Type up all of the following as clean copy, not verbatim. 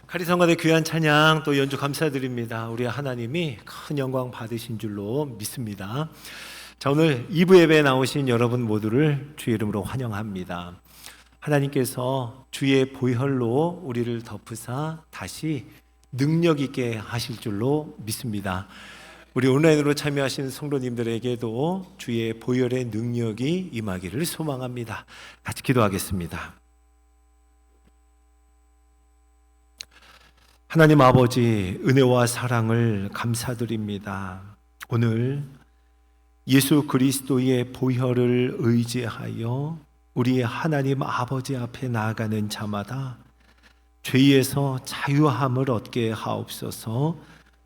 카리성관의 귀한 찬양 또 연주 감사드립니다. 우리 하나님이 큰 영광 받으신 줄로 믿습니다. 자, 오늘 2부 예배에 나오신 여러분 모두를 주의 이름으로 환영합니다. 하나님께서 주의 보혈로 우리를 덮으사 다시 능력 있게 하실 줄로 믿습니다. 우리 온라인으로 참여하신 성도님들에게도 주의 보혈의 능력이 임하기를 소망합니다. 같이 기도하겠습니다. 하나님 아버지, 은혜와 사랑을 감사드립니다. 오늘 예수 그리스도의 보혈을 의지하여 우리 하나님 아버지 앞에 나아가는 자마다 죄에서 자유함을 얻게 하옵소서.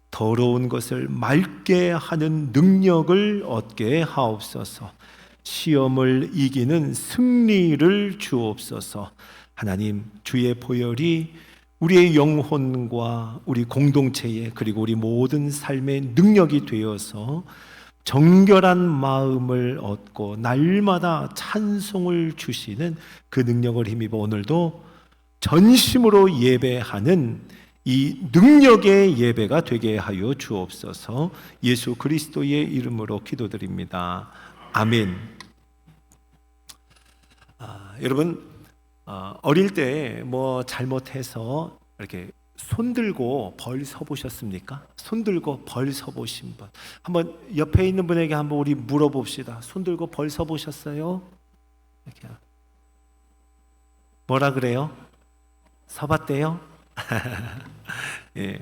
더러운 것을 맑게 하는 능력을 얻게 하옵소서. 시험을 이기는 승리를 주옵소서. 하나님, 주의 보혈이 우리의 영혼과 우리 공동체에 그리고 우리 모든 삶의 능력이 되어서 정결한 마음을 얻고 날마다 찬송을 주시는 그 능력을 힘입어 오늘도 전심으로 예배하는 이 능력의 예배가 되게 하여 주옵소서. 예수 그리스도의 이름으로 기도드립니다. 아멘. 여러분, 어릴 때 뭐 잘못해서 이렇게 손 들고 벌 서보셨습니까? 손 들고 벌 서보신 분, 한번 옆에 있는 분에게 한번 우리 물어봅시다. 손 들고 벌 서보셨어요? 이렇게. 뭐라 그래요? 서봤대요? 예.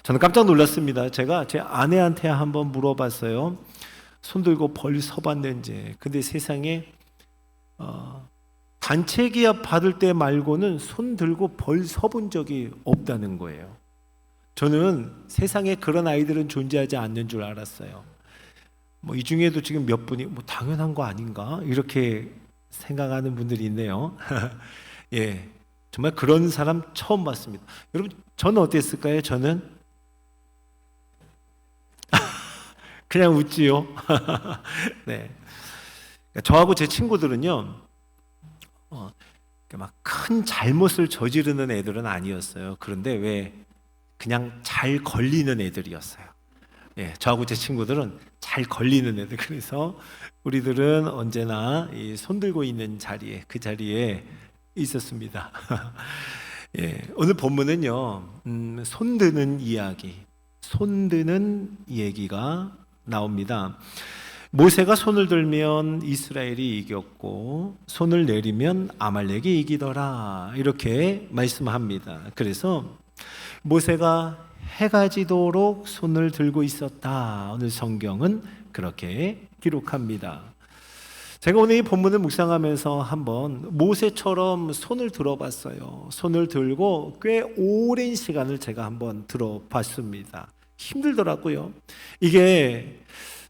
저는 깜짝 놀랐습니다. 제가 제 아내한테 한번 물어봤어요. 손 들고 벌 서봤는지. 근데 세상에 단체 기합 받을 때 말고는 손 들고 벌 서본 적이 없다는 거예요. 저는 세상에 그런 아이들은 존재하지 않는 줄 알았어요. 이 중에도 지금 몇 분이 당연한 거 아닌가 이렇게 생각하는 분들이 있네요. 예, 정말 그런 사람 처음 봤습니다. 여러분, 저는 어땠을까요? 저는 그냥 웃지요. 네, 저하고 제 친구들은요. 막 큰 잘못을 저지르는 애들은 아니었어요. 그런데 왜 그냥 잘 걸리는 애들이었어요. 예, 저하고 제 친구들은 잘 걸리는 애들. 그래서 우리들은 언제나 이 손 들고 있는 자리에, 그 자리에 있었습니다. 예, 오늘 본문은요, 손 드는 이야기, 손 드는 얘기가 나옵니다. 모세가 손을 들면 이스라엘이 이겼고 손을 내리면 아말렉이 이기더라, 이렇게 말씀합니다. 그래서 모세가 해가 지도록 손을 들고 있었다, 오늘 성경은 그렇게 기록합니다. 제가 오늘 이 본문을 묵상하면서 한번 모세처럼 손을 들어봤어요. 손을 들고 꽤 오랜 시간을 제가 한번 들어봤습니다. 힘들더라고요. 이게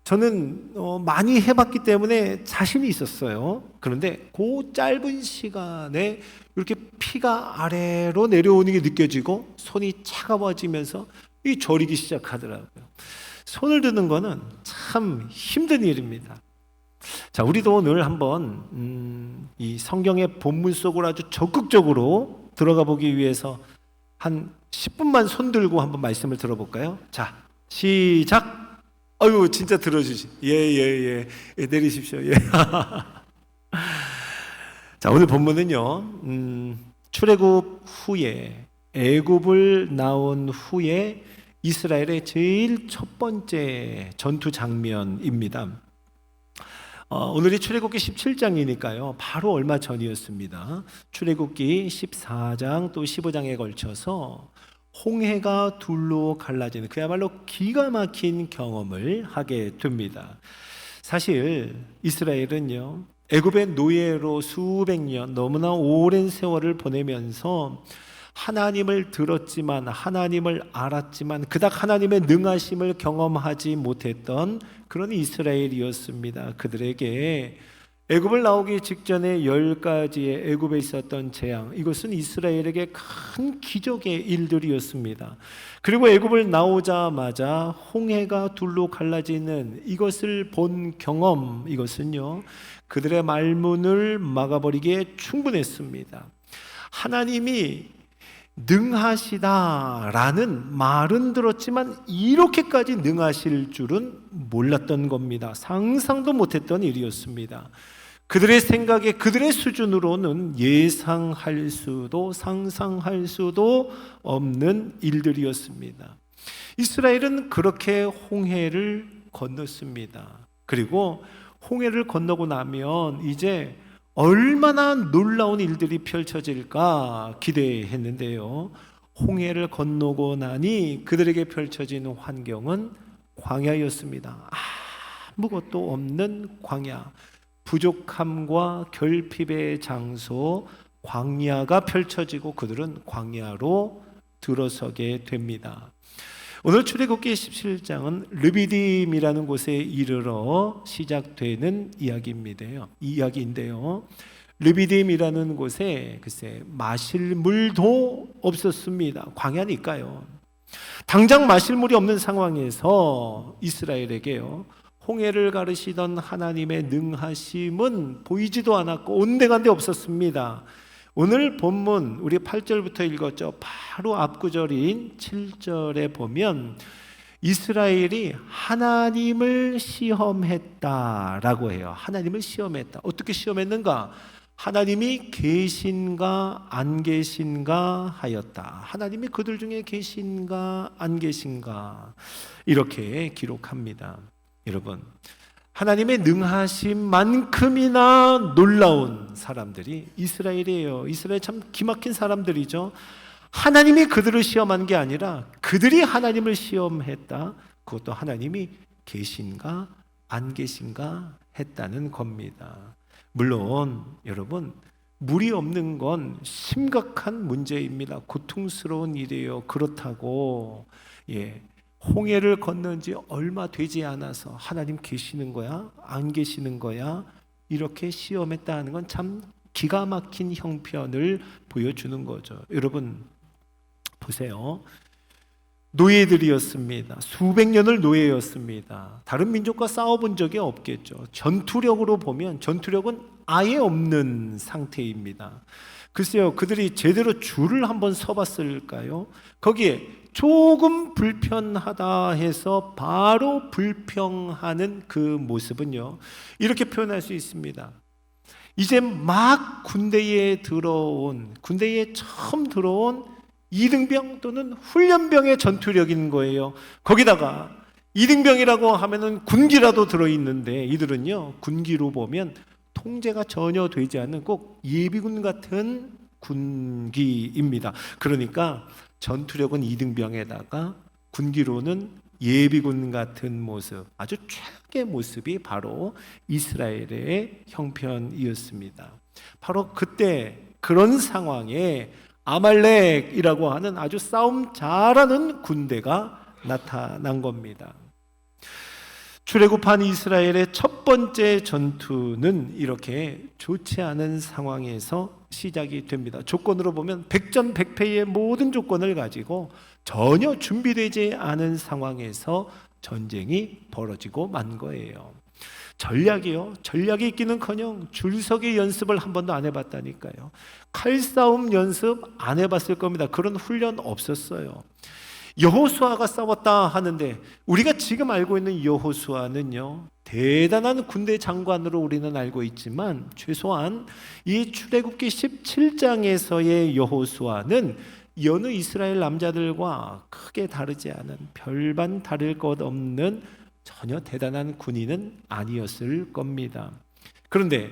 저는 많이 해봤기 때문에 자신이 있었어요. 그런데 그 짧은 시간에 이렇게 피가 아래로 내려오는 게 느껴지고 손이 차가워지면서 이 저리기 시작하더라고요. 손을 드는 거는 참 힘든 일입니다. 자, 우리도 오늘 한번 이 성경의 본문 속으로 아주 적극적으로 들어가 보기 위해서 한 10분만 손 들고 한번 말씀을 들어볼까요? 자, 시작! 아유, 진짜 들어주시. 예, 내리십시오. 예. 자, 오늘 본문은요, 출애굽 후에, 애굽을 나온 후에 이스라엘의 제일 첫 번째 전투 장면입니다. 오늘이 출애굽기 17장이니까요 바로 얼마 전이었습니다. 출애굽기 14장 또 15장에 걸쳐서 홍해가 둘로 갈라지는 그야말로 기가 막힌 경험을 하게 됩니다. 사실 이스라엘은요, 애굽의 노예로 수백 년, 너무나 오랜 세월을 보내면서 하나님을 들었지만, 하나님을 알았지만 그닥 하나님의 능하심을 경험하지 못했던 그런 이스라엘이었습니다. 그들에게 애굽을 나오기 직전에 10가지의 애굽에 있었던 재앙, 이것은 이스라엘에게 큰 기적의 일들이었습니다. 그리고 애굽을 나오자마자 홍해가 둘로 갈라지는 이것을 본 경험, 이것은요 그들의 말문을 막아버리기에 충분했습니다. 하나님이 능하시다라는 말은 들었지만 이렇게까지 능하실 줄은 몰랐던 겁니다. 상상도 못했던 일이었습니다. 그들의 생각에, 그들의 수준으로는 예상할 수도 상상할 수도 없는 일들이었습니다. 이스라엘은 그렇게 홍해를 건넜습니다. 그리고 홍해를 건너고 나면 이제 얼마나 놀라운 일들이 펼쳐질까 기대했는데요. 홍해를 건너고 나니 그들에게 펼쳐진 환경은 광야였습니다. 아무것도 없는 광야, 부족함과 결핍의 장소 광야가 펼쳐지고 그들은 광야로 들어서게 됩니다. 오늘 출애굽기 17장은 르비딤이라는 곳에 이르러 시작되는 이야기인데요. 르비딤이라는 곳에 글쎄 마실 물도 없었습니다. 광야니까요. 당장 마실 물이 없는 상황에서 이스라엘에게요, 홍해를 가르시던 하나님의 능하심은 보이지도 않았고 온데간데 없었습니다. 오늘 본문 우리 8절부터 읽었죠. 바로 앞구절인 7절에 보면 이스라엘이 하나님을 시험했다라고 해요. 하나님을 시험했다. 어떻게 시험했는가? 하나님이 계신가 안 계신가 하였다. 하나님이 그들 중에 계신가 안 계신가 이렇게 기록합니다. 여러분, 하나님의 능하심만큼이나 놀라운 사람들이 이스라엘이에요. 이스라엘 참 기막힌 사람들이죠. 하나님이 그들을 시험한 게 아니라 그들이 하나님을 시험했다. 그것도 하나님이 계신가 안 계신가 했다는 겁니다. 물론 여러분, 물이 없는 건 심각한 문제입니다. 고통스러운 일이에요. 그렇다고 홍해를 건넌 지 얼마 되지 않아서 하나님 계시는 거야? 안 계시는 거야? 이렇게 시험했다는 건 참 기가 막힌 형편을 보여주는 거죠. 여러분 보세요. 노예들이었습니다. 수백 년을 노예였습니다. 다른 민족과 싸워본 적이 없겠죠. 전투력으로 보면 전투력은 아예 없는 상태입니다. 글쎄요, 그들이 제대로 줄을 한번 서봤을까요? 거기에 조금 불편하다 해서 바로 불평하는 그 모습은요, 이렇게 표현할 수 있습니다. 이제 막 군대에 처음 들어온 이등병 또는 훈련병의 전투력인 거예요. 거기다가 이등병이라고 하면은 군기라도 들어있는데 이들은요, 군기로 보면 통제가 전혀 되지 않는 꼭 예비군 같은 군기입니다. 그러니까 전투력은 이등병에다가 군기로는 예비군 같은 모습, 아주 최악의 모습이 바로 이스라엘의 형편이었습니다. 바로 그때 그런 상황에 아말렉이라고 하는 아주 싸움 잘하는 군대가 나타난 겁니다. 출애굽한 이스라엘의 첫 번째 전투는 이렇게 좋지 않은 상황에서 시작이 됩니다. 조건으로 보면 백전백패의 모든 조건을 가지고 전혀 준비되지 않은 상황에서 전쟁이 벌어지고 만 거예요. 전략이 있기는커녕 줄서기 연습을 한 번도 안 해봤다니까요. 칼싸움 연습 안 해봤을 겁니다. 그런 훈련 없었어요. 여호수아가 싸웠다 하는데 우리가 지금 알고 있는 여호수아는요, 대단한 군대 장관으로 우리는 알고 있지만 최소한 이 출애굽기 17장에서의 여호수아는 여느 이스라엘 남자들과 크게 다르지 않은, 별반 다를 것 없는 전혀 대단한 군인은 아니었을 겁니다. 그런데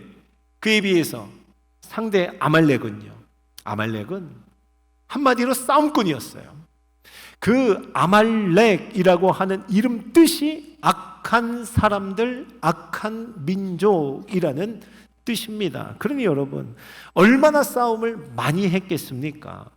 그에 비해서 상대 아말렉은 한마디로 싸움꾼이었어요. 그 아말렉이라고 하는 이름 뜻이 악한 사람들, 악한 민족이라는 뜻입니다. 그러니 여러분, 얼마나 싸움을 많이 했겠습니까?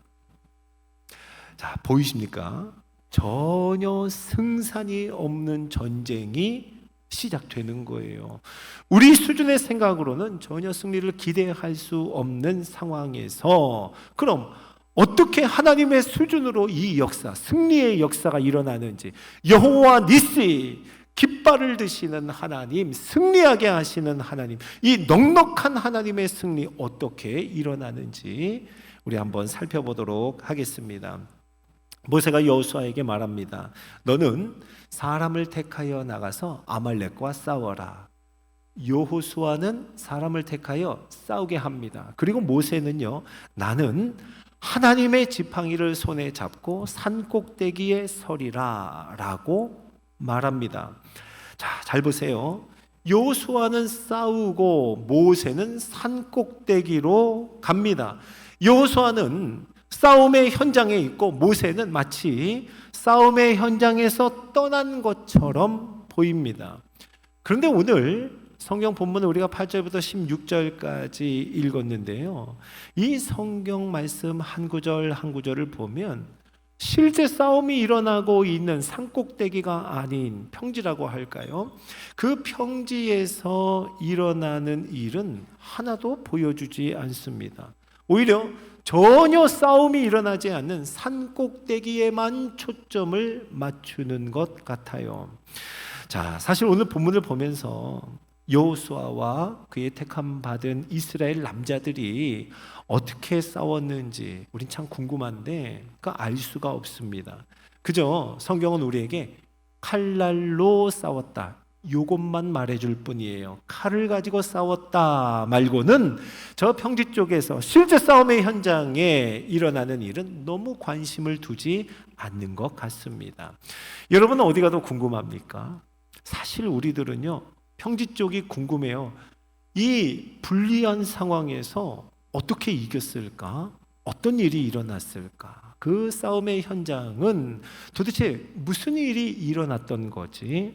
자, 보이십니까? 전혀 승산이 없는 전쟁이 시작되는 거예요. 우리 수준의 생각으로는 전혀 승리를 기대할 수 없는 상황에서 그럼 어떻게 하나님의 수준으로 이 역사, 승리의 역사가 일어나는지, 여호와 니시, 깃발을 드시는 하나님, 승리하게 하시는 하나님, 이 넉넉한 하나님의 승리 어떻게 일어나는지 우리 한번 살펴보도록 하겠습니다. 모세가 여호수아에게 말합니다. 너는 사람을 택하여 나가서 아말렉과 싸워라. 여호수아는 사람을 택하여 싸우게 합니다. 그리고 모세는요, 나는 하나님의 지팡이를 손에 잡고 산 꼭대기에 서리라 라고 말합니다. 자, 잘 보세요. 여호수아는 싸우고 모세는 산 꼭대기로 갑니다. 여호수아는 싸움의 현장에 있고 모세는 마치 싸움의 현장에서 떠난 것처럼 보입니다. 그런데 오늘 성경 본문을 우리가 8절부터 16절까지 읽었는데요, 이 성경 말씀 한 구절 한 구절을 보면 실제 싸움이 일어나고 있는 산꼭대기가 아닌 평지라고 할까요? 그 평지에서 일어나는 일은 하나도 보여주지 않습니다. 오히려 전혀 싸움이 일어나지 않는 산꼭대기에만 초점을 맞추는 것 같아요. 자, 사실 오늘 본문을 보면서 여호수아와 그의 택함 받은 이스라엘 남자들이 어떻게 싸웠는지 우린 참 궁금한데 알 수가 없습니다. 그저 성경은 우리에게 칼날로 싸웠다, 이것만 말해줄 뿐이에요. 칼을 가지고 싸웠다 말고는 저 평지 쪽에서 실제 싸움의 현장에 일어나는 일은 너무 관심을 두지 않는 것 같습니다. 여러분은 어디가 더 궁금합니까? 사실 우리들은요, 평지 쪽이 궁금해요. 이 불리한 상황에서 어떻게 이겼을까? 어떤 일이 일어났을까? 그 싸움의 현장은 도대체 무슨 일이 일어났던 거지?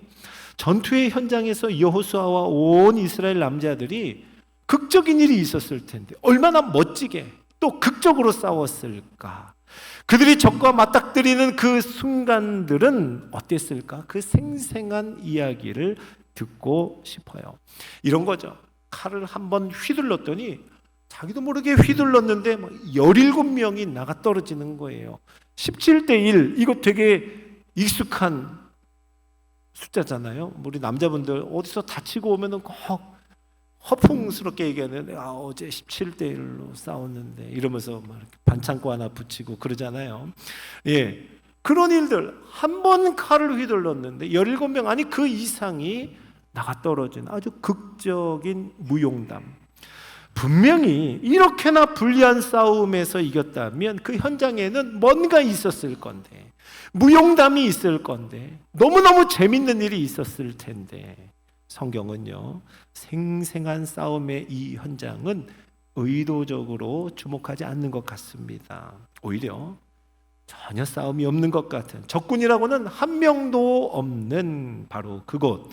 전투의 현장에서 여호수아와 온 이스라엘 남자들이 극적인 일이 있었을 텐데 얼마나 멋지게 또 극적으로 싸웠을까? 그들이 적과 맞닥뜨리는 그 순간들은 어땠을까? 그 생생한 이야기를 듣고 싶어요. 이런 거죠. 칼을 한번 휘둘렀더니 자기도 모르게 휘둘렀는데 17명이 나가 떨어지는 거예요. 17대 1, 이거 되게 익숙한 숫자잖아요. 우리 남자분들 어디서 다치고 오면은 꼭 허풍스럽게 얘기하는데 어제 17대 1로 싸웠는데 이러면서 막 이렇게 반창고 하나 붙이고 그러잖아요. 예, 그런 일들, 한 번 칼을 휘둘렀는데 17명 아니 그 이상이 나가 떨어진 아주 극적인 무용담. 분명히 이렇게나 불리한 싸움에서 이겼다면 그 현장에는 뭔가 있었을 건데, 무용담이 있을 건데, 너무너무 재밌는 일이 있었을 텐데, 성경은요, 생생한 싸움의 이 현장은 의도적으로 주목하지 않는 것 같습니다. 오히려 전혀 싸움이 없는 것 같은, 적군이라고는 한 명도 없는 바로 그곳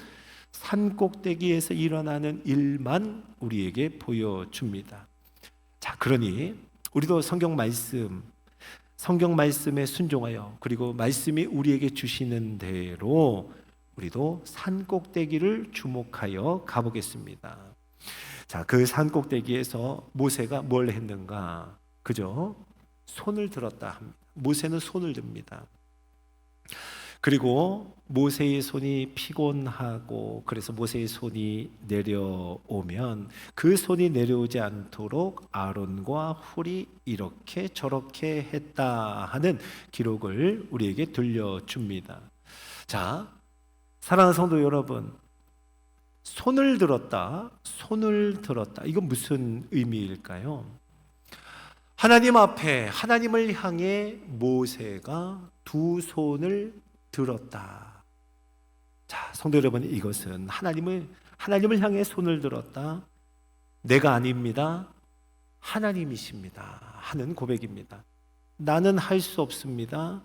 산꼭대기에서 일어나는 일만 우리에게 보여줍니다. 자, 그러니 우리도 성경 말씀에 순종하여, 그리고 말씀이 우리에게 주시는 대로 우리도 산꼭대기를 주목하여 가보겠습니다. 자, 그 산꼭대기에서 모세가 뭘 했는가? 그죠? 손을 들었다 합니다. 모세는 손을 듭니다. 그리고 모세의 손이 피곤하고, 그래서 모세의 손이 내려오면 그 손이 내려오지 않도록 아론과 훌이 이렇게 저렇게 했다 하는 기록을 우리에게 들려줍니다. 자, 사랑하는 성도 여러분, 손을 들었다, 이건 무슨 의미일까요? 하나님 앞에, 하나님을 향해 모세가 두 손을 들었다. 자, 성도 여러분, 이것은 하나님을 향해 손을 들었다, 내가 아닙니다, 하나님이십니다 하는 고백입니다. 나는 할 수 없습니다,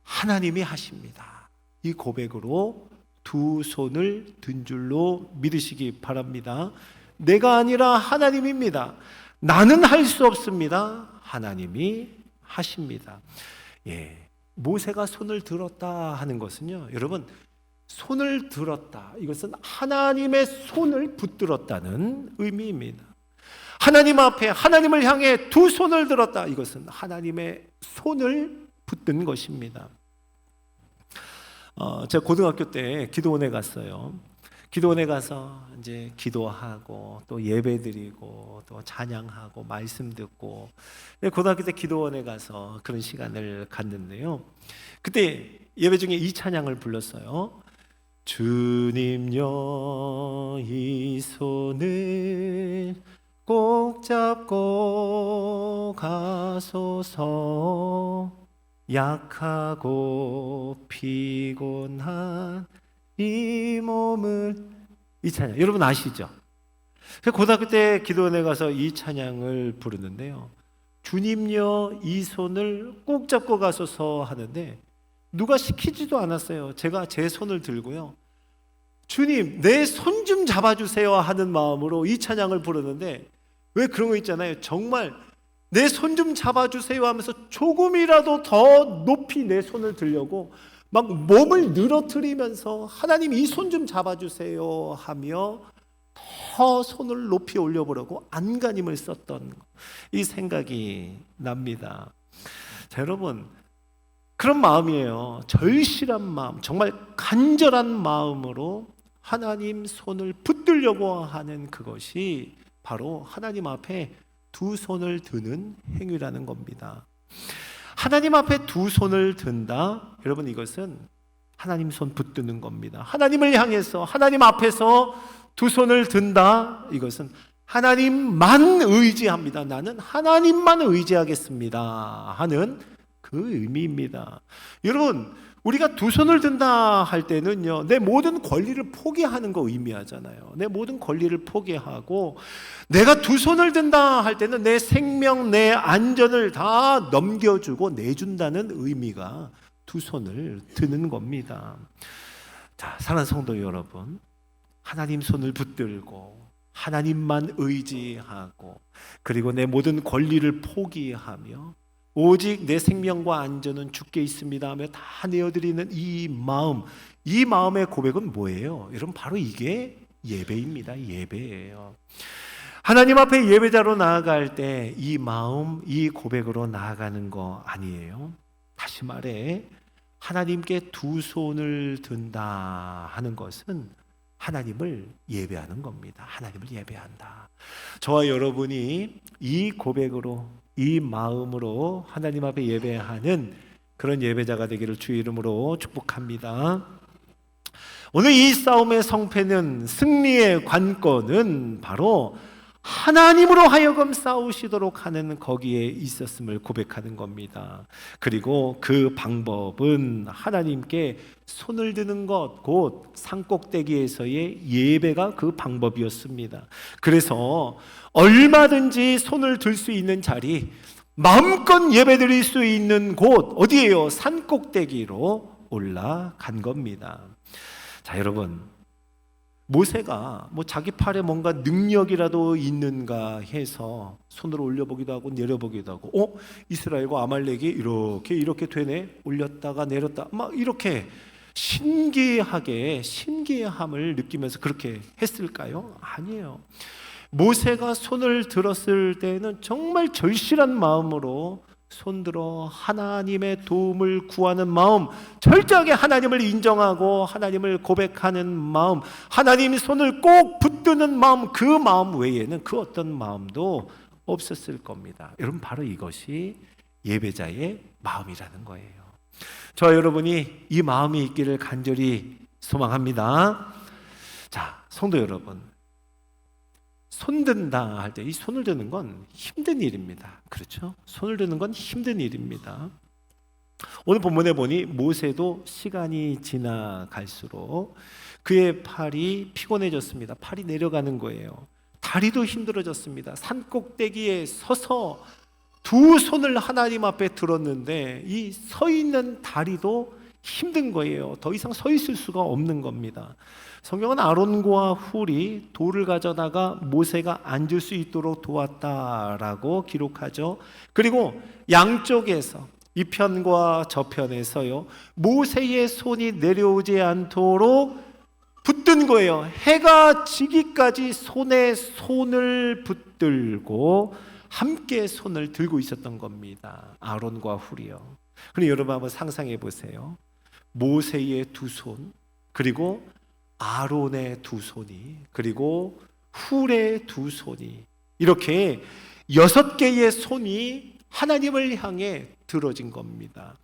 하나님이 하십니다. 이 고백으로 두 손을 든 줄로 믿으시기 바랍니다. 내가 아니라 하나님입니다. 나는 할 수 없습니다, 하나님이 하십니다. 예, 모세가 손을 들었다 하는 것은요, 여러분, 손을 들었다, 이것은 하나님의 손을 붙들었다는 의미입니다. 하나님 앞에, 하나님을 향해 두 손을 들었다, 이것은 하나님의 손을 붙든 것입니다. 제가 고등학교 때 기도원에 갔어요. 기도원에 가서 이제 기도하고 또 예배드리고 또 찬양하고 말씀 듣고, 고등학교 때 기도원에 가서 그런 시간을 갖는데요. 그때 예배 중에 이 찬양을 불렀어요. 주님여 이 손을 꼭 잡고 가소서, 약하고 피곤한 이 몸을. 이 찬양 여러분 아시죠? 고등학교 때 기도원에 가서 이 찬양을 부르는데요. 주님여 이 손을 꼭 잡고 가소서 하는데 누가 시키지도 않았어요. 제가 제 손을 들고요, 주님 내 손 좀 잡아주세요 하는 마음으로 이 찬양을 부르는데, 왜 그런 거 있잖아요. 정말 내 손 좀 잡아주세요 하면서 조금이라도 더 높이 내 손을 들려고 막 몸을 늘어뜨리면서 하나님 이 손 좀 잡아주세요 하며 더 손을 높이 올려보려고 안간힘을 썼던 이 생각이 납니다. 자, 여러분 그런 마음이에요. 절실한 마음, 정말 간절한 마음으로 하나님 손을 붙들려고 하는 그것이 바로 하나님 앞에 두 손을 드는 행위라는 겁니다. 하나님 앞에 두 손을 든다, 여러분 이것은 하나님 손 붙드는 겁니다. 하나님을 향해서 하나님 앞에서 두 손을 든다, 이것은 하나님만 의지합니다. 나는 하나님만 의지하겠습니다 하는 그 의미입니다. 여러분 우리가 두 손을 든다 할 때는요, 내 모든 권리를 포기하는 거 의미하잖아요. 내 모든 권리를 포기하고, 내가 두 손을 든다 할 때는 내 생명, 내 안전을 다 넘겨주고 내준다는 의미가 두 손을 드는 겁니다. 자, 사랑하는 성도 여러분, 하나님 손을 붙들고 하나님만 의지하고, 그리고 내 모든 권리를 포기하며 오직 내 생명과 안전은 주께 있습니다 하며 다 내어드리는 이 마음, 이 마음의 고백은 뭐예요? 여러분 바로 이게 예배입니다. 예배예요. 하나님 앞에 예배자로 나아갈 때 이 마음, 이 고백으로 나아가는 거 아니에요? 다시 말해 하나님께 두 손을 든다 하는 것은 하나님을 예배하는 겁니다. 하나님을 예배한다. 저와 여러분이 이 고백으로, 이 마음으로 하나님 앞에 예배하는 그런 예배자가 되기를 주의 이름으로 축복합니다. 오늘 이 싸움의 성패는, 승리의 관건은 바로 하나님으로 하여금 싸우시도록 하는 거기에 있었음을 고백하는 겁니다. 그리고 그 방법은 하나님께 손을 드는 것, 곧 산꼭대기에서의 예배가 그 방법이었습니다. 그래서 얼마든지 손을 들 수 있는 자리, 마음껏 예배드릴 수 있는 곳 어디예요? 산꼭대기로 올라간 겁니다. 자, 여러분 모세가 뭐 자기 팔에 뭔가 능력이라도 있는가 해서 손을 올려보기도 하고 내려보기도 하고, 이스라엘과 아말렉이 이렇게 되네, 올렸다가 내렸다, 막 이렇게 신기함을 느끼면서 그렇게 했을까요? 아니에요. 모세가 손을 들었을 때는 정말 절실한 마음으로 손들어 하나님의 도움을 구하는 마음, 철저하게 하나님을 인정하고 하나님을 고백하는 마음, 하나님의 손을 꼭 붙드는 마음, 그 마음 외에는 그 어떤 마음도 없었을 겁니다. 여러분 바로 이것이 예배자의 마음이라는 거예요. 저와 여러분이 이 마음이 있기를 간절히 소망합니다. 자, 성도 여러분, 손 든다 할 때 이 손을 드는 건 힘든 일입니다. 그렇죠? 손을 드는 건 힘든 일입니다. 오늘 본문에 보니 모세도 시간이 지나갈수록 그의 팔이 피곤해졌습니다. 팔이 내려가는 거예요. 다리도 힘들어졌습니다. 산꼭대기에 서서 두 손을 하나님 앞에 들었는데 이 서 있는 다리도 힘든 거예요. 더 이상 서 있을 수가 없는 겁니다. 성경은 아론과 훌이 돌을 가져다가 모세가 앉을 수 있도록 도왔다라고 기록하죠. 그리고 양쪽에서 이 편과 저 편에서요, 모세의 손이 내려오지 않도록 붙든 거예요. 해가 지기까지 손에 손을 붙들고 함께 손을 들고 있었던 겁니다. 아론과 훌이요. 그럼 여러분 한번 상상해 보세요. 모세의 두 손, 그리고 아론의 두 손이, 그리고 훌의 두 손이, 이렇게 6개의 손이 하나님을 향해 들어진 겁니다.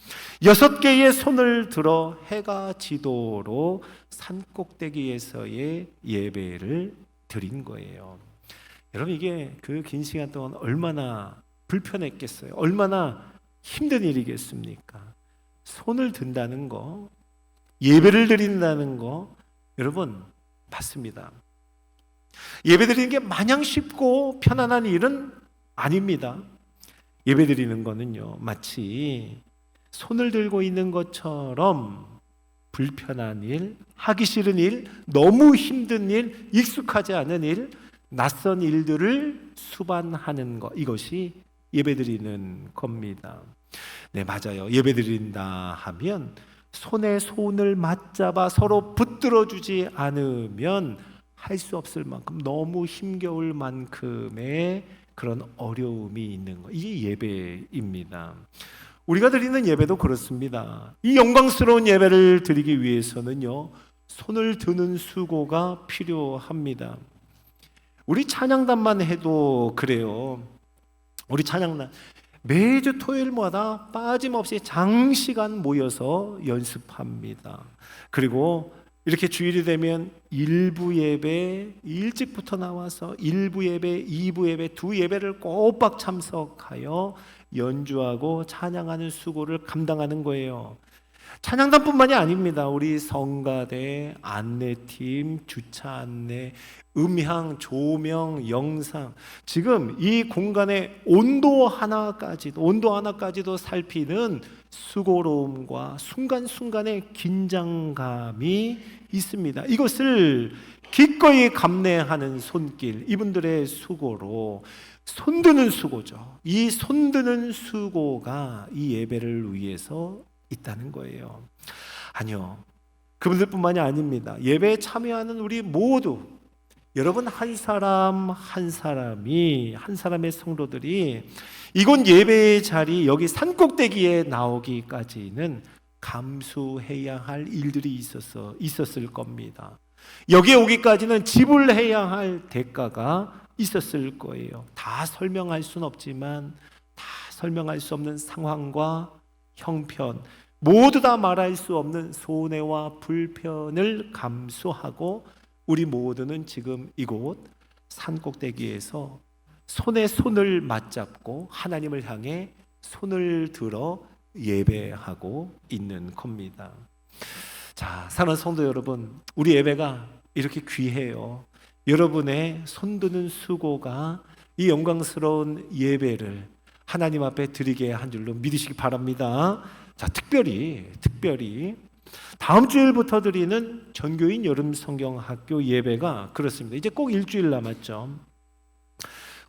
6개의 손을 들어 해가 지도록 산꼭대기에서의 예배를 드린 거예요. 여러분, 이게 그 긴 시간 동안 얼마나 불편했겠어요? 얼마나 힘든 일이겠습니까? 손을 든다는 거, 예배를 드린다는 거, 여러분 맞습니다. 예배 드리는 게 마냥 쉽고 편안한 일은 아닙니다. 예배 드리는 거는요, 마치 손을 들고 있는 것처럼 불편한 일, 하기 싫은 일, 너무 힘든 일, 익숙하지 않은 일, 낯선 일들을 수반하는 것, 이것이 예배 드리는 겁니다. 네, 맞아요. 예배 드린다 하면 손에 손을 맞잡아 서로 붙들어 주지 않으면 할 수 없을 만큼, 너무 힘겨울 만큼의 그런 어려움이 있는 것, 이게 예배입니다. 우리가 드리는 예배도 그렇습니다. 이 영광스러운 예배를 드리기 위해서는요, 손을 드는 수고가 필요합니다. 우리 찬양단만 해도 그래요. 우리 찬양단 매주 토요일마다 빠짐없이 장시간 모여서 연습합니다. 그리고 이렇게 주일이 되면 1부 예배 일찍부터 나와서 1부 예배, 2부 예배 두 예배를 꼬박 참석하여 연주하고 찬양하는 수고를 감당하는 거예요. 찬양단뿐만이 아닙니다. 우리 성가대, 안내팀, 주차 안내, 음향, 조명, 영상, 지금 이 공간의 온도 하나까지도 살피는 수고로움과 순간순간의 긴장감이 있습니다. 이것을 기꺼이 감내하는 손길, 이분들의 수고로 손드는 수고죠. 이 손드는 수고가 이 예배를 위해서 있다는 거예요. 아니요, 그분들뿐만이 아닙니다. 예배에 참여하는 우리 모두, 여러분 한 사람 한 사람이, 한 사람의 성도들이 이곳 예배의 자리, 여기 산꼭대기에 나오기까지는 감수해야 할 일들이 있었을 겁니다. 여기에 오기까지는 지불해야 할 대가가 있었을 거예요. 다 설명할 수는 없지만, 다 설명할 수 없는 상황과 형편, 모두 다 말할 수 없는 손해와 불편을 감수하고 우리 모두는 지금 이곳 산꼭대기에서 손에 손을 맞잡고 하나님을 향해 손을 들어 예배하고 있는 겁니다. 자, 사랑하는 성도 여러분, 우리 예배가 이렇게 귀해요. 여러분의 손드는 수고가 이 영광스러운 예배를 하나님 앞에 드리게 한 줄로 믿으시기 바랍니다. 자, 특별히 다음 주일부터 드리는 전교인 여름 성경학교 예배가 그렇습니다. 이제 꼭 일주일 남았죠.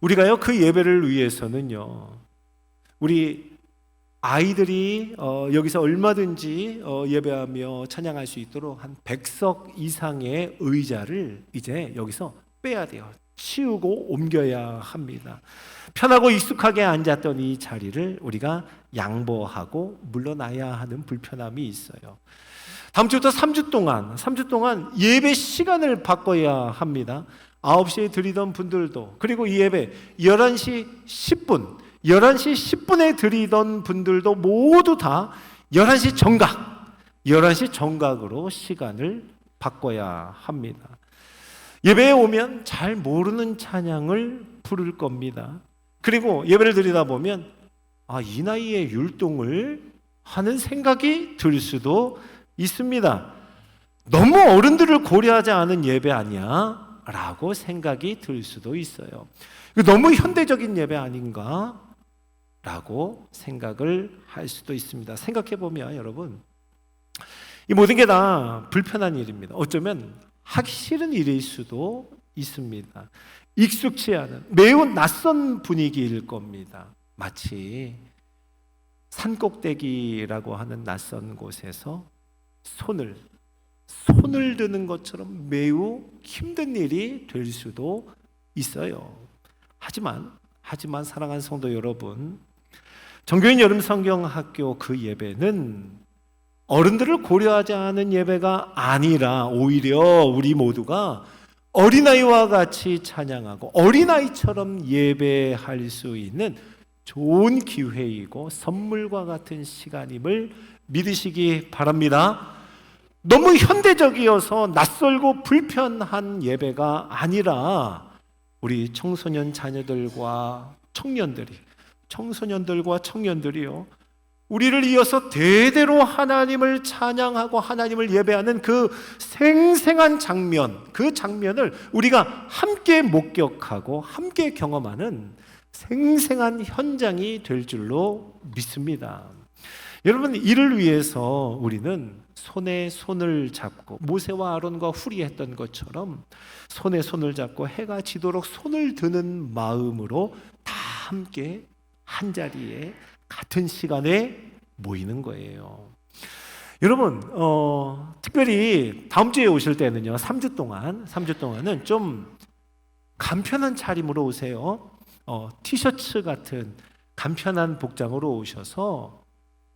우리가요, 그 예배를 위해서는요, 우리 아이들이 여기서 얼마든지 예배하며 찬양할 수 있도록 한 100석 이상의 의자를 이제 여기서 빼야 돼요. 치우고 옮겨야 합니다. 편하고 익숙하게 앉았던 이 자리를 우리가 양보하고 물러나야 하는 불편함이 있어요. 다음 주부터 3주 동안 예배 시간을 바꿔야 합니다. 9시에 드리던 분들도, 그리고 이 예배 11시 10분에 드리던 분들도 모두 다 11시 정각으로 시간을 바꿔야 합니다. 예배에 오면 잘 모르는 찬양을 부를 겁니다. 그리고 예배를 드리다 보면 이 나이에 율동을 하는 생각이 들 수도 있습니다. 너무 어른들을 고려하지 않은 예배 아니야? 라고 생각이 들 수도 있어요. 너무 현대적인 예배 아닌가? 라고 생각을 할 수도 있습니다. 생각해보면 여러분, 이 모든 게 다 불편한 일입니다. 어쩌면 하기 싫은 일일 수도 있습니다. 익숙치 않은, 매우 낯선 분위기일 겁니다. 마치 산꼭대기라고 하는 낯선 곳에서 손을 드는 것처럼 매우 힘든 일이 될 수도 있어요. 하지만 사랑하는 성도 여러분, 정교인 여름 성경학교 그 예배는 어른들을 고려하지 않은 예배가 아니라 오히려 우리 모두가 어린아이와 같이 찬양하고 어린아이처럼 예배할 수 있는 좋은 기회이고 선물과 같은 시간임을 믿으시기 바랍니다. 너무 현대적이어서 낯설고 불편한 예배가 아니라 우리 청소년 자녀들과 청년들이요, 우리를 이어서 대대로 하나님을 찬양하고 하나님을 예배하는 그 생생한 장면, 그 장면을 우리가 함께 목격하고 함께 경험하는 생생한 현장이 될 줄로 믿습니다. 여러분, 이를 위해서 우리는 손에 손을 잡고 모세와 아론과 훌이 했던 것처럼 손에 손을 잡고 해가 지도록 손을 드는 마음으로 다 함께 한 자리에 같은 시간에 모이는 거예요. 여러분, 특별히 다음 주에 오실 때는요, 3주 동안은 좀 간편한 차림으로 오세요. 티셔츠 같은 간편한 복장으로 오셔서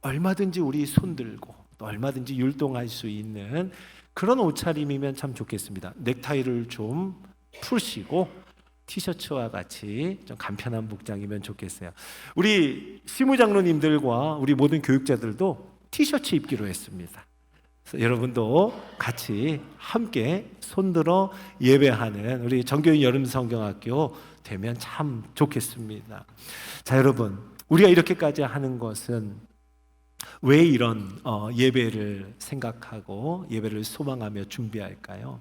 얼마든지 우리 손들고 또 얼마든지 율동할 수 있는 그런 옷차림이면 참 좋겠습니다. 넥타이를 좀 푸시고 티셔츠와 같이 좀 간편한 복장이면 좋겠어요. 우리 시무장로님들과 우리 모든 교육자들도 티셔츠 입기로 했습니다. 그래서 여러분도 같이 함께 손들어 예배하는 우리 정교인 여름성경학교 되면 참 좋겠습니다. 자, 여러분, 우리가 이렇게까지 하는 것은 왜 이런 예배를 생각하고 예배를 소망하며 준비할까요?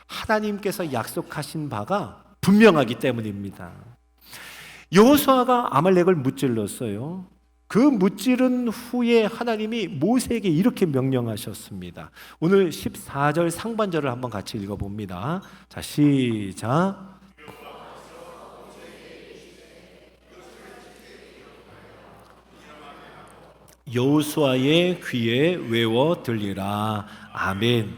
하나님께서 약속하신 바가 분명하기 때문입니다. 여호수아가 아말렉을 무찔렀어요. 그 무찌른 후에 하나님이 모세에게 이렇게 명령하셨습니다. 오늘 14절 상반절을 한번 같이 읽어봅니다. 자, 시작. 여호수아의 귀에 외워 들리라. 아멘.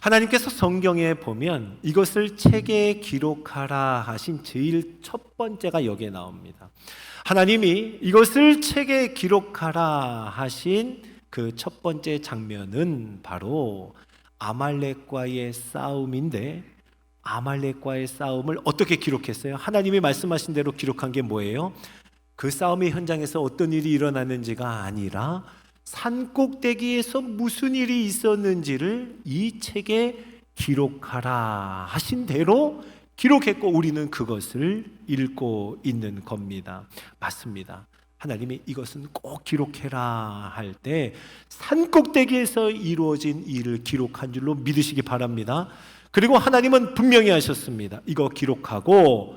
하나님께서 성경에 보면 이것을 책에 기록하라 하신 제일 첫 번째가 여기에 나옵니다. 하나님이 이것을 책에 기록하라 하신 그 첫 번째 장면은 바로 아말렉과의 싸움인데, 아말렉과의 싸움을 어떻게 기록했어요? 하나님이 말씀하신 대로 기록한 게 뭐예요? 그 싸움의 현장에서 어떤 일이 일어났는지가 아니라 산 꼭대기에서 무슨 일이 있었는지를 이 책에 기록하라 하신 대로 기록했고 우리는 그것을 읽고 있는 겁니다. 맞습니다. 하나님이 이것은 꼭 기록해라 할 때 산 꼭대기에서 이루어진 일을 기록한 줄로 믿으시기 바랍니다. 그리고 하나님은 분명히 하셨습니다. 이거 기록하고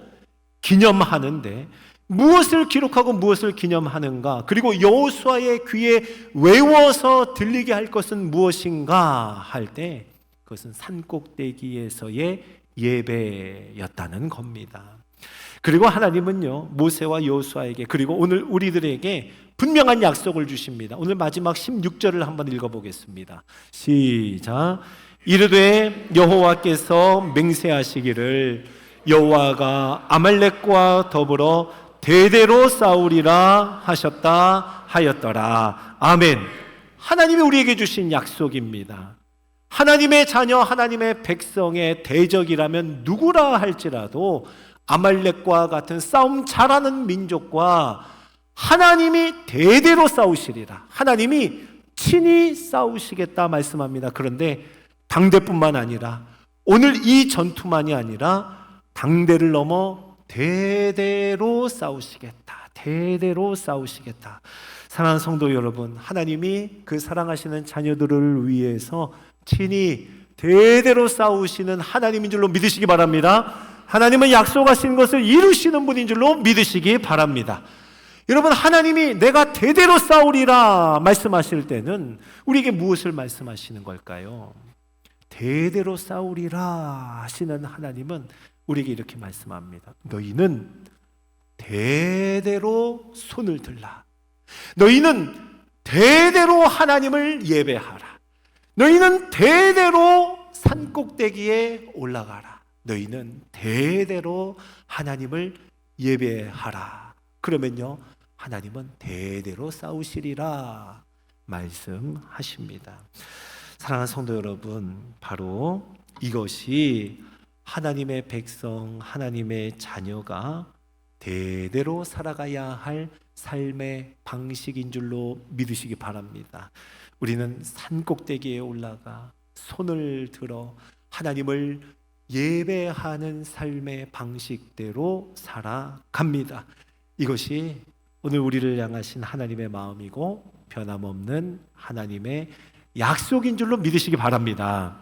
기념하는데 무엇을 기록하고 무엇을 기념하는가? 그리고 여호수아의 귀에 외워서 들리게 할 것은 무엇인가 할 때 그것은 산 꼭대기에서의 예배였다는 겁니다. 그리고 하나님은요, 모세와 여호수아에게 그리고 오늘 우리들에게 분명한 약속을 주십니다. 오늘 마지막 16절을 한번 읽어보겠습니다. 시작. 이르되 여호와께서 맹세하시기를 여호와가 아말렉과 더불어 대대로 싸우리라 하셨다 하였더라. 아멘. 하나님이 우리에게 주신 약속입니다. 하나님의 자녀, 하나님의 백성의 대적이라면 누구라 할지라도 아말렉과 같은 싸움 잘하는 민족과 하나님이 대대로 싸우시리라. 하나님이 친히 싸우시겠다 말씀합니다. 그런데 당대뿐만 아니라 오늘 이 전투만이 아니라 당대를 넘어 대대로 싸우시겠다. 대대로 싸우시겠다. 사랑하는 성도 여러분, 하나님이 그 사랑하시는 자녀들을 위해서 친히 대대로 싸우시는 하나님인 줄로 믿으시기 바랍니다. 하나님은 약속하신 것을 이루시는 분인 줄로 믿으시기 바랍니다. 여러분, 하나님이 내가 대대로 싸우리라 말씀하실 때는 우리에게 무엇을 말씀하시는 걸까요? 대대로 싸우리라 하시는 하나님은 우리에게 이렇게 말씀합니다. 너희는 대대로 손을 들라. 너희는 대대로 하나님을 예배하라. 너희는 대대로 산 꼭대기에 올라가라. 너희는 대대로 하나님을 예배하라. 그러면요, 하나님은 대대로 싸우시리라 말씀하십니다. 사랑하는 성도 여러분, 바로 이것이 하나님의 백성, 하나님의 자녀가 대대로 살아가야 할 삶의 방식인 줄로 믿으시기 바랍니다. 우리는 산꼭대기에 올라가 손을 들어 하나님을 예배하는 삶의 방식대로 살아갑니다. 이것이 오늘 우리를 향하신 하나님의 마음이고 변함없는 하나님의 약속인 줄로 믿으시기 바랍니다.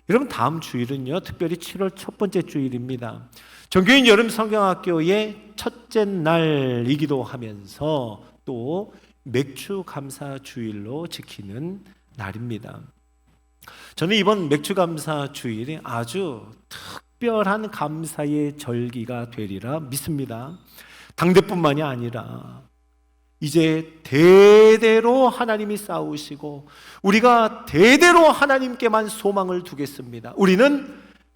여러분, 다음 주일은요, 특별히 7월 첫 번째 주일입니다. 정교인 여름 성경학교의 첫째 날이기도 하면서 또 맥주 감사 주일로 지키는 날입니다. 저는 이번 맥주 감사 주일이 아주 특별한 감사의 절기가 되리라 믿습니다. 당대뿐만이 아니라 이제 대대로 하나님이 쌓으시고 우리가 대대로 하나님께만 소망을 두겠습니다. 우리는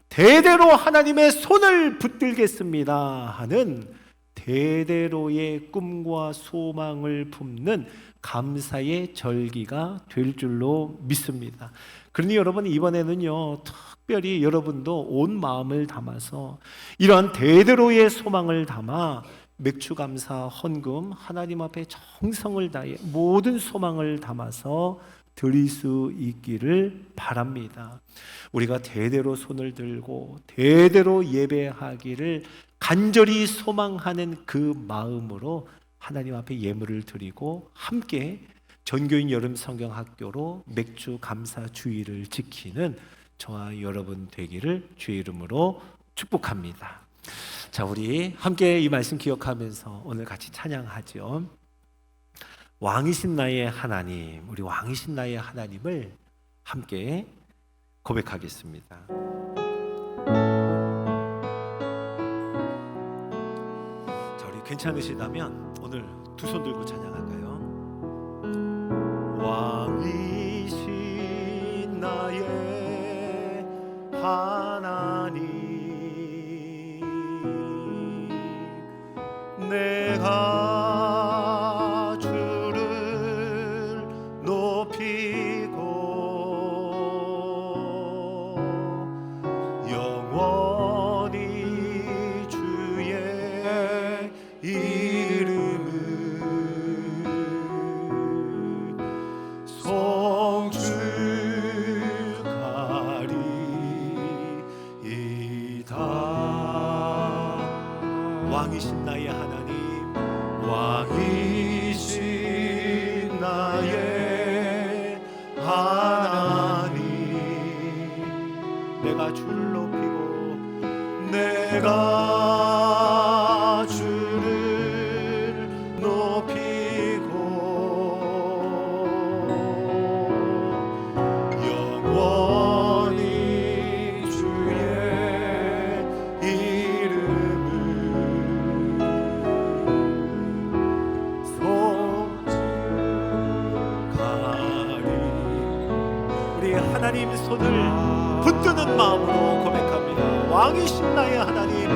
대대로 하나님의 손을 붙들겠습니다 하는 대대로의 꿈과 소망을 품는 감사의 절기가 될 줄로 믿습니다. 그러니 여러분, 이번에는요, 특별히 여러분도 온 마음을 담아서 이러한 대대로의 소망을 담아 맥주 감사 헌금 하나님 앞에 정성을 다해 모든 소망을 담아서 드릴 수 있기를 바랍니다. 우리가 대대로 손을 들고 대대로 예배하기를 간절히 소망하는 그 마음으로 하나님 앞에 예물을 드리고 함께 전교인 여름 성경학교로 맥주 감사 주일을 지키는 저와 여러분 되기를 주의 이름으로 축복합니다. 자, 우리 함께 이 말씀 기억하면서 오늘 같이 찬양하죠. 왕이신 나의 하나님, 우리 왕이신 나의 하나님을 함께 고백하겠습니다. 자, 우리 괜찮으시다면 오늘 두 손 들고 찬양할까요? 왕이신 나의 하나님, 내가 주를 높이고 영원히 주의 이름을 송축하리이다. 왕이신 나의 하나님, 왕이신 나의 하나님, 내가 주를 높이고 내가 주를 높이고 영원히 주의 이름을 우리 하나님 손을 붙드는 마음으로 고백합니다. 왕이신 나의 하나님,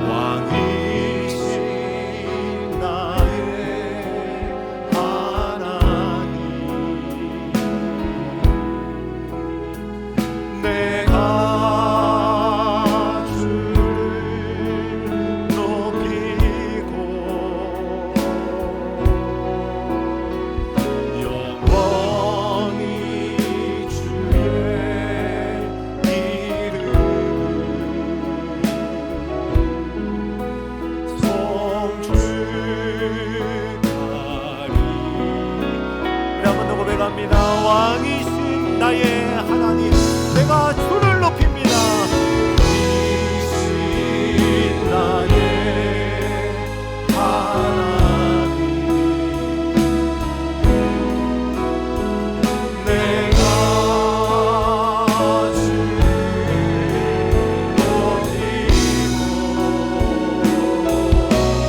왕이신 나의 하나님, 내가 주를 높이고 영원히 주의 이름을 송축하리. 우리 한 번 더 고백합니다. 왕이신 나의 하나님, 내가 주를 높입니다. 왕이신 나의 하나님, 내가 주를 높이고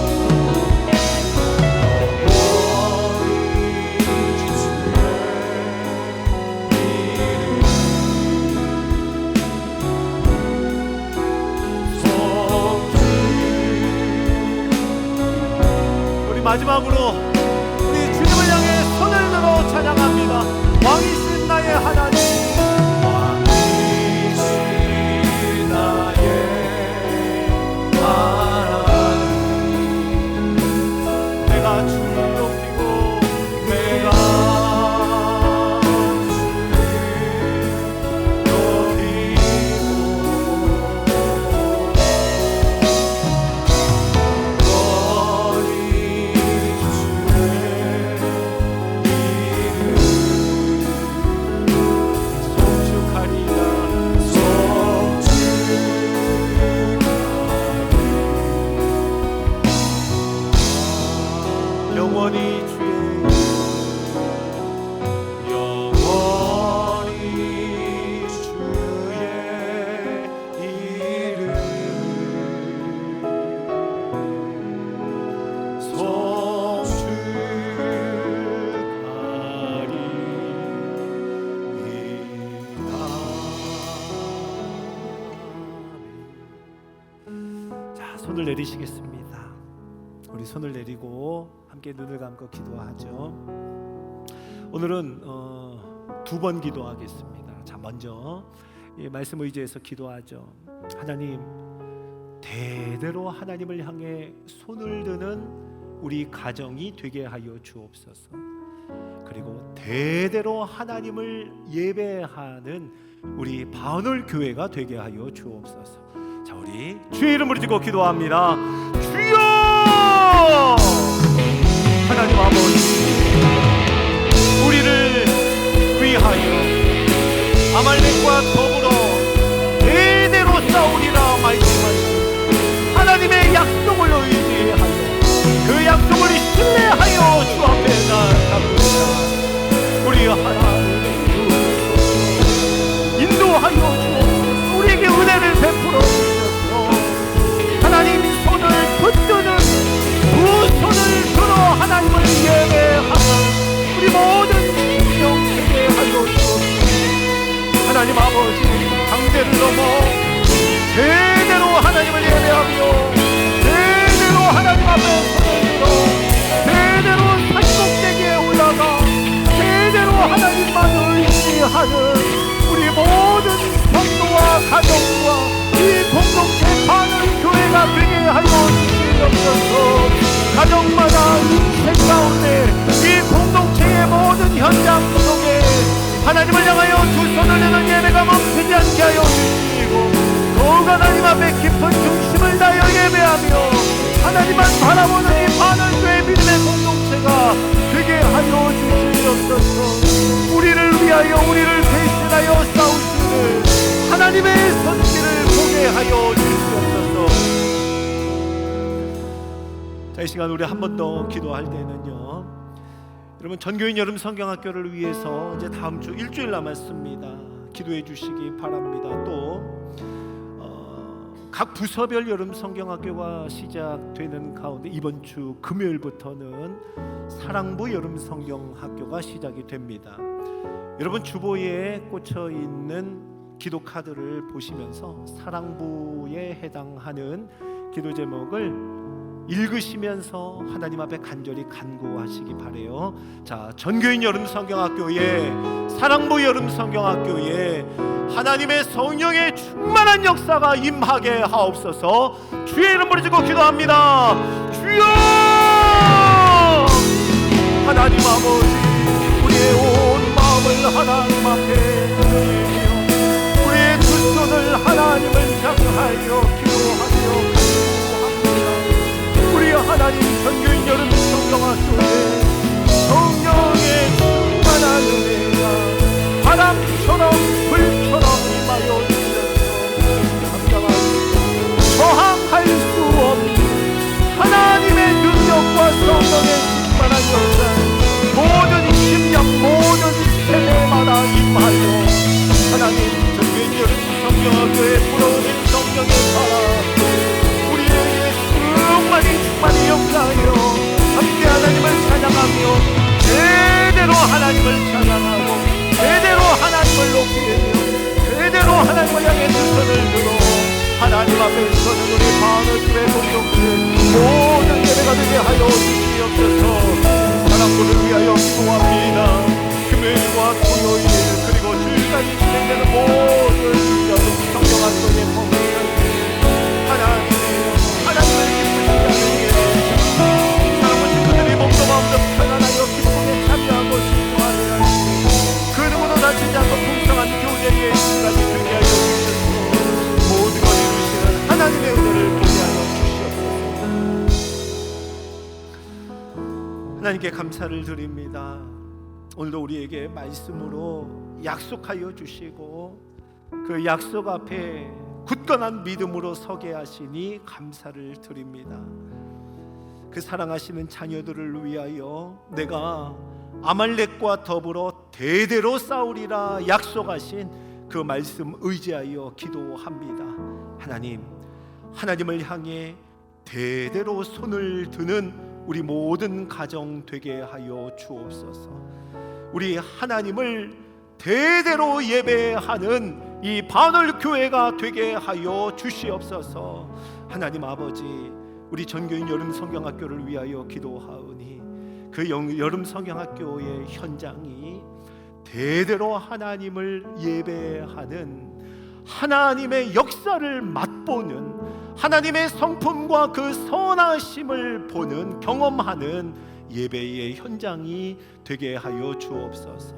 손을 내리시겠습니다. 우리 손을 내리고 함께 눈을 감고 기도하죠. 오늘은 두 번 기도하겠습니다. 자, 먼저 이 말씀 의지해서 기도하죠. 하나님, 대대로 하나님을 향해 손을 드는 우리 가정이 되게 하여 주옵소서. 그리고 대대로 하나님을 예배하는 우리 바울 교회가 되게 하여 주옵소서. 자, 우리 주의 이름으로 짓고 기도합니다. 주여! 하나님 아버지, 우리를 위하여 아말렉과 더불어 대대로 싸우리라 말씀하신 하나님의 약속을 의지하여 그 약속을 신뢰하여 주 앞에 나아갑니다. 우리 하나님 인도하여 주옵소서. 우리에게 은혜를 베풀어 주셔서 하나님 손을 붙드는 두 손을 들어 하나님을 예배하는 우리 모든 심령 되게 하여 주옵소서. 하나님 아버지, 강대를 넘어 대대로 하나님을 예배하며 대대로 하나님 앞에 손을 들어 대대로 산꼭대기에 올라가 대대로 하나님만 의지하는 우리 모든 성도와 가정과 이 공동체 바늘 교회가 되게 하여 주시옵소서. 가정마다 인생 가운데 이 공동체의 모든 현장 속에 하나님을 향하여 두 손을 내는 예배가 멈추지 않게 하여 주시고 더욱 하나님 앞에 깊은 중심을 다하여 예배하며 하나님만 바라보는 이 바늘교회 믿음의 공동체가 되게 하여 주시옵소서. 우리를 위하여 우리를 대신하여 싸우시는 하나님의 손길을 보게 하여 주시옵소서. 자, 이 시간 우리 한 번 더 기도할 때는요, 여러분 전교인 여름 성경학교를 위해서 이제 다음 주 일주일 남았습니다. 기도해 주시기 바랍니다. 또 각 부서별 여름 성경학교가 시작되는 가운데 이번 주 금요일부터는 사랑부 여름 성경학교가 시작이 됩니다. 여러분 주보에 꽂혀 있는 기도 카드를 보시면서 사랑부에 해당하는 기도 제목을 읽으시면서 하나님 앞에 간절히 간구하시기 바래요. 자, 전교인 여름 성경학교에 사랑부 여름 성경학교에 하나님의 성령의 충만한 역사가 임하게 하옵소서. 주의 이름 부르짖고 기도합니다. 주여! 하나님 아버지, 우리의 온 마음을 하나님 앞에 드리며 우리의 두 손을 하나님을 향하여 기도하며 우리 하나님 전교인 여름 성경학교에 성령의 충만한 은혜가 바람처럼 불처럼 임하여 주셔서 감당하고 저항할 수 없는 하나님의 능력과 성령의 충만한 역사 모든 심령 모든 세대마다 임하여 하나님 전교인 여름 성경학교에 불어오는 성령의 바람 충만히 역사하여 함께 하나님을 찬양하며 제대로 하나님을 찬양하고 제대로 하나님을 높이며 제대로 하나님을 향해 두 손을 들어 하나님 앞에 서는 우리 바늘교회 공동체 모든 예배가 되게 하여 주시옵소서. 사랑부를 위하여 기도합니다. 금요일과 토요일 그리고 주일까지 진행되는 모든 성경학교의 공동체 하나님을 몸도 마음도 편안하여 기쁨에 참여하고 싶어하는 그 누구도 다치지 않고 풍성한 교제의 시간이 되게 하여 주셔서 모든 걸 이루시는 하나님의 은혜를 보게 하여 주시옵소서. 하나님께 감사를 드립니다. 오늘도 우리에게 말씀으로 약속하여 주시고 그 약속 앞에 굳건한 믿음으로 서게 하시니 감사를 드립니다. 그 사랑하시는 자녀들을 위하여 내가 아말렉과 더불어 대대로 싸우리라 약속하신 그 말씀 의지하여 기도합니다. 하나님, 하나님을 향해 대대로 손을 드는 우리 모든 가정 되게 하여 주옵소서. 우리 하나님을 대대로 예배하는 이 바늘 교회가 되게 하여 주시옵소서. 하나님 아버지, 우리 전교인 여름 성경학교를 위하여 기도하오니 그 여름 성경학교의 현장이 대대로 하나님을 예배하는, 하나님의 역사를 맛보는, 하나님의 성품과 그 선하심을 보는, 경험하는 예배의 현장이 되게 하여 주옵소서.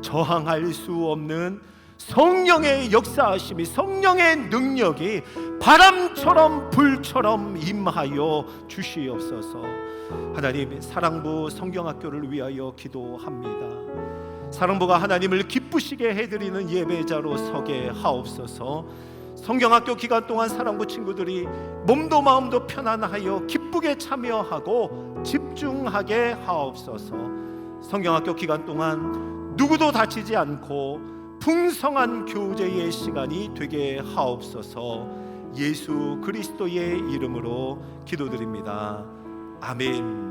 저항할 수 없는 성령의 역사하심이, 성령의 능력이 바람처럼 불처럼 임하여 주시옵소서. 하나님, 사랑부 성경학교를 위하여 기도합니다. 사랑부가 하나님을 기쁘시게 해드리는 예배자로 서게 하옵소서. 성경학교 기간 동안 사랑부 친구들이 몸도 마음도 편안하여 기쁘게 참여하고 집중하게 하옵소서. 성경학교 기간 동안 누구도 다치지 않고 풍성한 교제의 시간이 되게 하옵소서. 예수 그리스도의 이름으로 기도드립니다. 아멘.